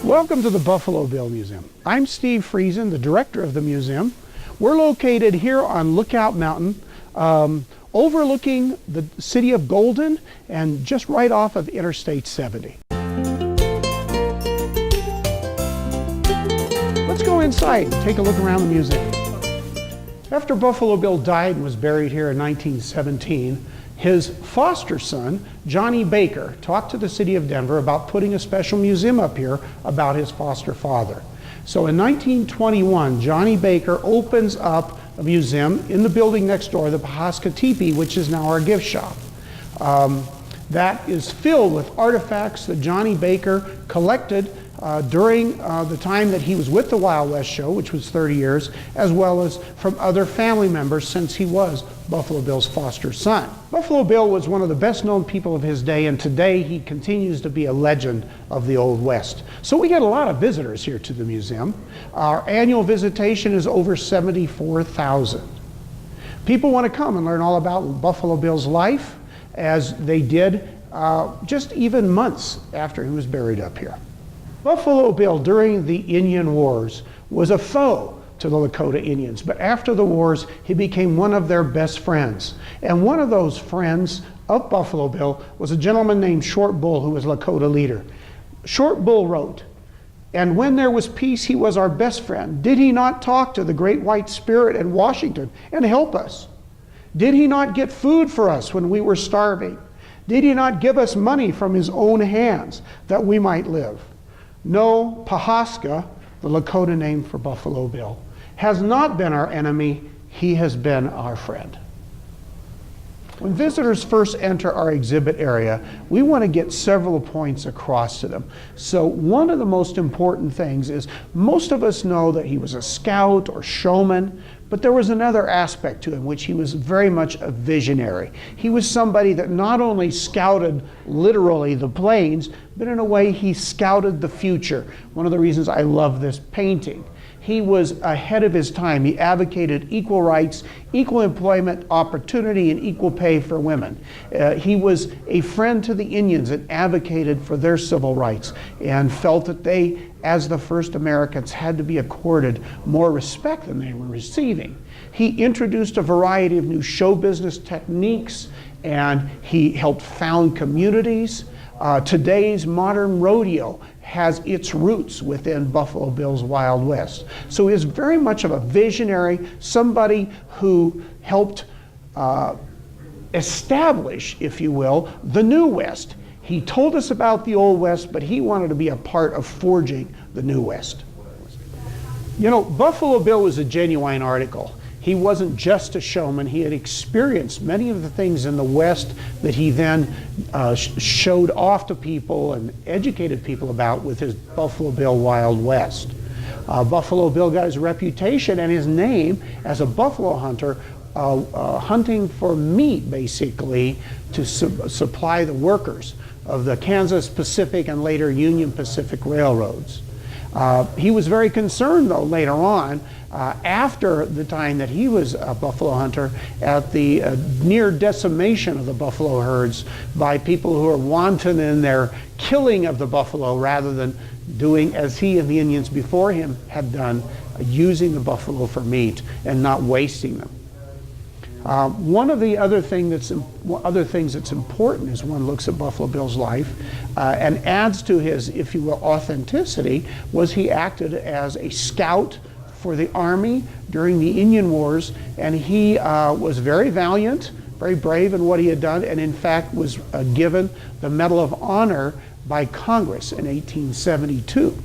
Welcome to the Buffalo Bill Museum. I'm Steve Friesen, the director of the museum. We're located here on Lookout Mountain, overlooking the city of Golden and just right off of Interstate 70. Let's go inside and take a look around the museum. After Buffalo Bill died and was buried here in 1917, his foster son, Johnny Baker, talked to the city of Denver about putting a special museum up here about his foster father. So in 1921, Johnny Baker opens up a museum in the building next door, the Pahaska Teepee, which is now our gift shop. That is filled with artifacts that Johnny Baker collected during the time that he was with the Wild West show, which was 30 years, as well as from other family members since he was Buffalo Bill's foster son. Buffalo Bill was one of the best known people of his day, and today he continues to be a legend of the Old West. So we get a lot of visitors here to the museum. Our annual visitation is over 74,000. People want to come and learn all about Buffalo Bill's life, as they did just even months after he was buried up here. Buffalo Bill, during the Indian Wars, was a foe to the Lakota Indians, but after the wars, he became one of their best friends. And one of those friends of Buffalo Bill was a gentleman named Short Bull, who was Lakota leader. Short Bull wrote, "And when there was peace, he was our best friend. Did he not talk to the great white spirit in Washington and help us? Did he not get food for us when we were starving? Did he not give us money from his own hands that we might live? No, Pahaska, the Lakota name for Buffalo Bill, has not been our enemy, he has been our friend." When visitors first enter our exhibit area, we want to get several points across to them. So one of the most important things is most of us know that he was a scout or showman, but there was another aspect to him, which he was very much a visionary. He was somebody that not only scouted literally the plains, but in a way he scouted the future. One of the reasons I love this painting. He was ahead of his time. He advocated equal rights, equal employment opportunity, and equal pay for women. He was a friend to the Indians and advocated for their civil rights and felt that they, as the first Americans, had to be accorded more respect than they were receiving. He introduced a variety of new show business techniques, and he helped found communities. Today's modern rodeo has its roots within Buffalo Bill's Wild West. So he is very much of a visionary, somebody who helped establish, if you will, the New West. He told us about the Old West, but he wanted to be a part of forging the New West. You know, Buffalo Bill was a genuine article. He wasn't just a showman. He had experienced many of the things in the West that he then showed off to people and educated people about with his Buffalo Bill Wild West. Buffalo Bill got his reputation and his name as a buffalo hunter, hunting for meat, basically, to supply the workers of the Kansas Pacific and later Union Pacific railroads. He was very concerned, though, later on, after the time that he was a buffalo hunter, at the near decimation of the buffalo herds by people who are wanton in their killing of the buffalo rather than doing as he and the Indians before him had done, using the buffalo for meat and not wasting them. One of the other things that's important as one looks at Buffalo Bill's life and adds to his, if you will, authenticity, was he acted as a scout for the Army during the Indian Wars, and he was very valiant, very brave in what he had done, and in fact was given the Medal of Honor by Congress in 1872.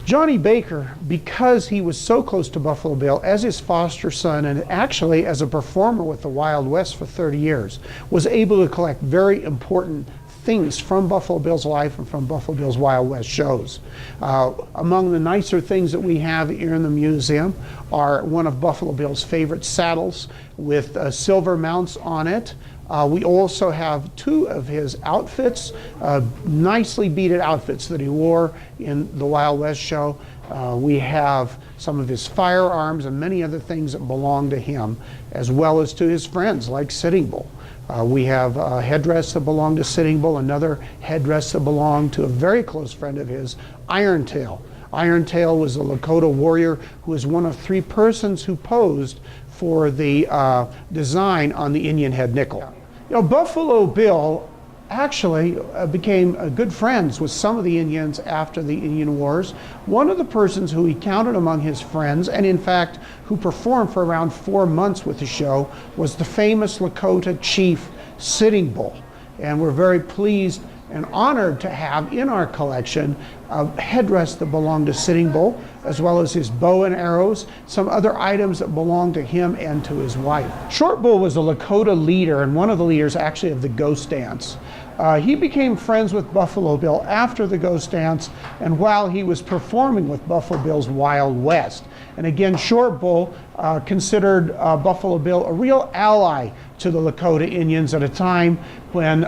Johnny Baker, because he was so close to Buffalo Bill as his foster son and actually as a performer with the Wild West for 30 years, was able to collect very important things from Buffalo Bill's life and from Buffalo Bill's Wild West shows. Among the nicer things that we have here in the museum are one of Buffalo Bill's favorite saddles with silver mounts on it. We also have two of his outfits, nicely beaded outfits that he wore in the Wild West show. We have some of his firearms and many other things that belong to him, as well as to his friends like Sitting Bull. We have a headdress that belonged to Sitting Bull, another headdress that belonged to a very close friend of his, Iron Tail. Iron Tail was a Lakota warrior who was one of 3 persons who posed for the design on the Indian head nickel. You know, Buffalo Bill actually became good friends with some of the Indians after the Indian Wars. One of the persons who he counted among his friends, and in fact who performed for around 4 months with the show, was the famous Lakota chief Sitting Bull. And we're very pleased and honored to have in our collection a headdress that belonged to Sitting Bull, as well as his bow and arrows, some other items that belonged to him and to his wife. Short Bull was a Lakota leader, and one of the leaders actually of the Ghost Dance. He became friends with Buffalo Bill after the Ghost Dance and while he was performing with Buffalo Bill's Wild West. And again, Short Bull considered Buffalo Bill a real ally to the Lakota Indians at a time when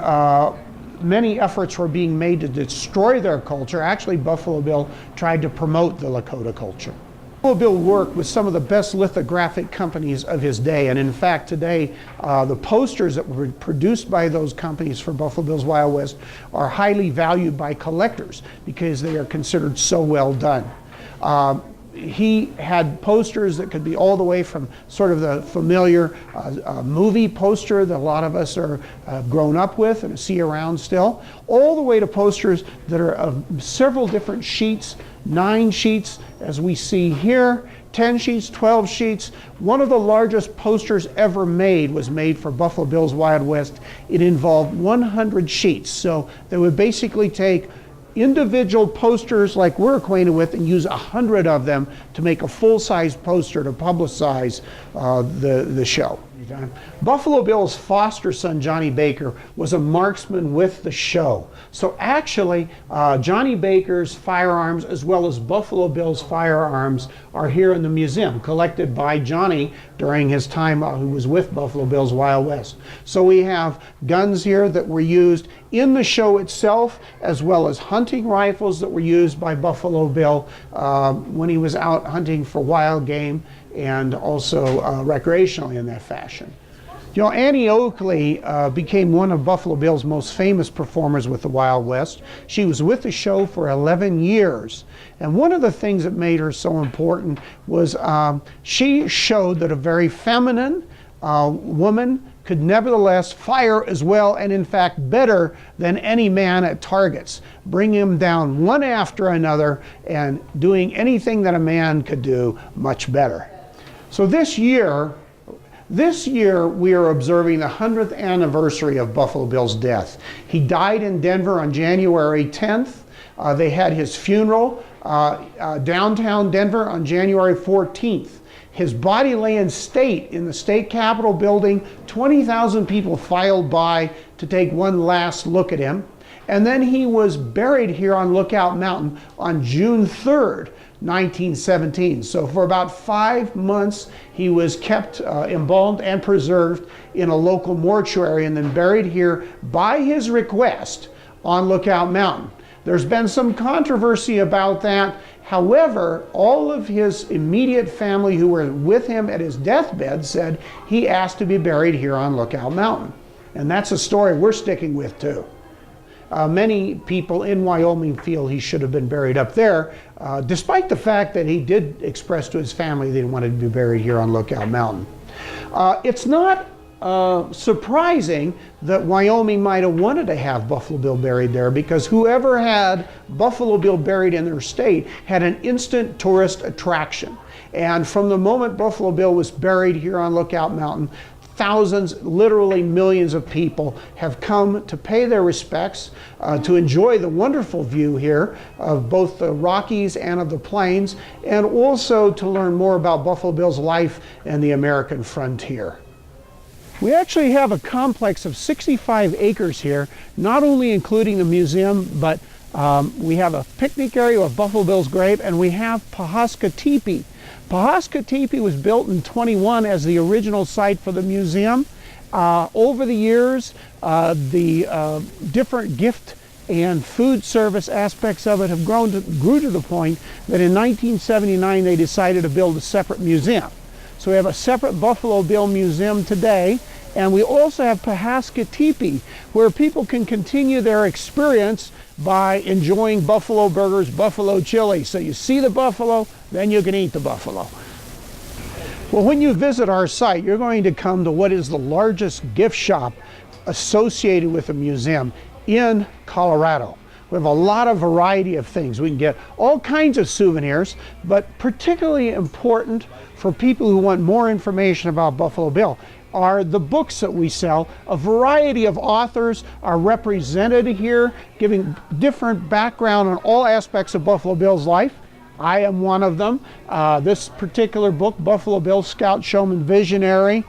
many efforts were being made to destroy their culture. Actually, Buffalo Bill tried to promote the Lakota culture. Buffalo Bill worked with some of the best lithographic companies of his day, and in fact today the posters that were produced by those companies for Buffalo Bill's Wild West are highly valued by collectors because they are considered so well done. He had posters that could be all the way from sort of the familiar movie poster that a lot of us are grown up with and see around still, all the way to posters that are of several different sheets, 9 sheets as we see here, 10 sheets, 12 sheets. One of the largest posters ever made was made for Buffalo Bill's Wild West. It involved 100 sheets. So they would basically take individual posters like we're acquainted with and use 100 of them to make a full-size poster to publicize the show. Buffalo Bill's foster son, Johnny Baker, was a marksman with the show. So actually, Johnny Baker's firearms, as well as Buffalo Bill's firearms, are here in the museum, collected by Johnny during his time who was with Buffalo Bill's Wild West. So we have guns here that were used in the show itself, as well as hunting rifles that were used by Buffalo Bill when he was out hunting for wild game and also recreationally in that fashion. You know, Annie Oakley became one of Buffalo Bill's most famous performers with the Wild West. She was with the show for 11 years. And one of the things that made her so important was she showed that a very feminine woman could nevertheless fire as well and in fact better than any man at targets, bringing him down one after another and doing anything that a man could do much better. So this year we are observing the 100th anniversary of Buffalo Bill's death. He died in Denver on January 10th. They had his funeral downtown Denver on January 14th. His body lay in state in the state capitol building. 20,000 people filed by to take one last look at him. And then he was buried here on Lookout Mountain on June 3rd, 1917. So for about 5 months, he was kept embalmed and preserved in a local mortuary and then buried here by his request on Lookout Mountain. There's been some controversy about that. However, all of his immediate family who were with him at his deathbed said he asked to be buried here on Lookout Mountain. And that's a story we're sticking with too. Many people in Wyoming feel he should have been buried up there, despite the fact that he did express to his family that he wanted to be buried here on Lookout Mountain. It's not surprising that Wyoming might have wanted to have Buffalo Bill buried there, because whoever had Buffalo Bill buried in their state had an instant tourist attraction. And from the moment Buffalo Bill was buried here on Lookout Mountain, thousands, literally millions of people have come to pay their respects, to enjoy the wonderful view here of both the Rockies and of the plains, and also to learn more about Buffalo Bill's life and the American frontier. We actually have a complex of 65 acres here, not only including the museum, but we have a picnic area with Buffalo Bill's grave, and we have Pawhuska Teepee. Pawhuska Teepee was built in 21 as the original site for the museum. Over the years, the different gift and food service aspects of it have grew to the point that in 1979 they decided to build a separate museum. So we have a separate Buffalo Bill Museum today, and we also have Pawhuska Teepee, where people can continue their experience by enjoying buffalo burgers, buffalo chili. So you see the buffalo, then you can eat the buffalo. Well, when you visit our site, you're going to come to what is the largest gift shop associated with a museum in Colorado. We have a lot of variety of things. We can get all kinds of souvenirs, but particularly important for people who want more information about Buffalo Bill are the books that we sell. A variety of authors are represented here, giving different background on all aspects of Buffalo Bill's life. I am one of them. This particular book, Buffalo Bill, Scout, Showman, Visionary,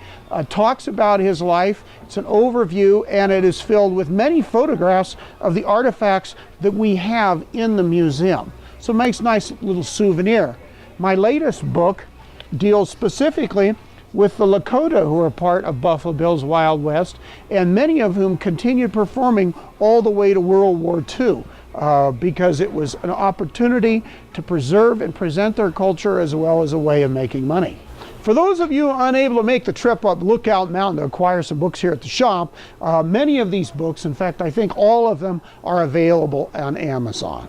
talks about his life. It's an overview, and it is filled with many photographs of the artifacts that we have in the museum. So it makes a nice little souvenir. My latest book deals specifically with the Lakota who are part of Buffalo Bill's Wild West, and many of whom continued performing all the way to World War II. Because it was an opportunity to preserve and present their culture as well as a way of making money. For those of you unable to make the trip up Lookout Mountain to acquire some books here at the shop, many of these books, in fact I think all of them, are available on Amazon.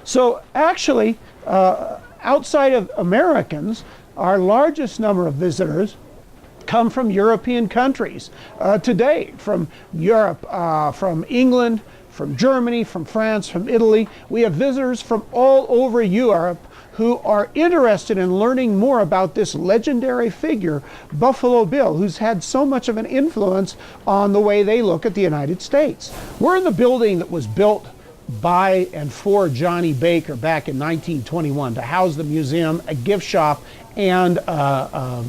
So actually, outside of Americans, our largest number of visitors come from European countries. Today, from Europe, from England, from Germany, from France, from Italy. We have visitors from all over Europe who are interested in learning more about this legendary figure, Buffalo Bill, who's had so much of an influence on the way they look at the United States. We're in the building that was built by and for Johnny Baker back in 1921 to house the museum, a gift shop, and a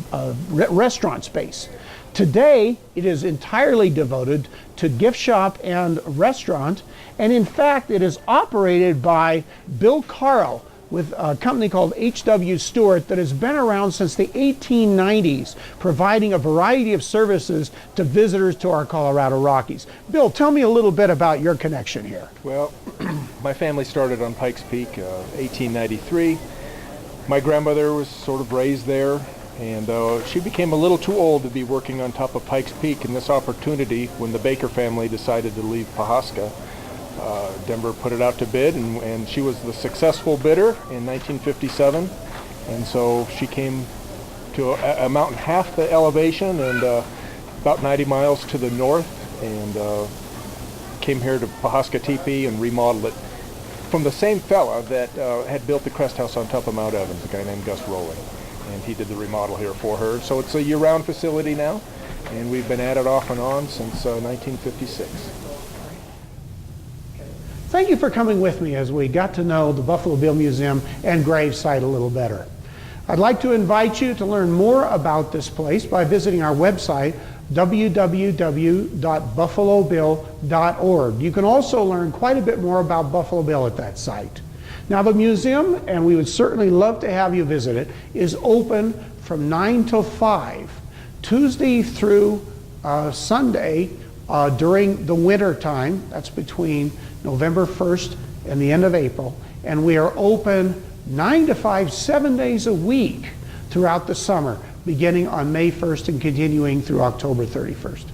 restaurant space. Today, it is entirely devoted to gift shop and restaurant, and in fact, it is operated by Bill Carl with a company called H.W. Stewart that has been around since the 1890s, providing a variety of services to visitors to our Colorado Rockies. Bill, tell me a little bit about your connection here. Well, my family started on Pikes Peak, 1893. My grandmother was sort of raised there, and she became a little too old to be working on top of Pikes Peak, and this opportunity, when the Baker family decided to leave Pawhuska, Denver put it out to bid, and she was the successful bidder in 1957, and so she came to a mountain half the elevation and about 90 miles to the north, and came here to Pawhuska Teepee and remodeled it from the same fella that had built the Crest House on top of Mount Evans, a guy named Gus Rowland. And he did the remodel here for her. So it's a year-round facility now, and we've been at it off and on since 1956. Thank you for coming with me as we got to know the Buffalo Bill Museum and gravesite a little better. I'd like to invite you to learn more about this place by visiting our website, www.buffalobill.org. You can also learn quite a bit more about Buffalo Bill at that site. Now the museum, and we would certainly love to have you visit it, is open from 9 till 5, Tuesday through Sunday during the winter time. That's between November 1st and the end of April. And we are open 9 to 5, 7 days a week throughout the summer, beginning on May 1st and continuing through October 31st.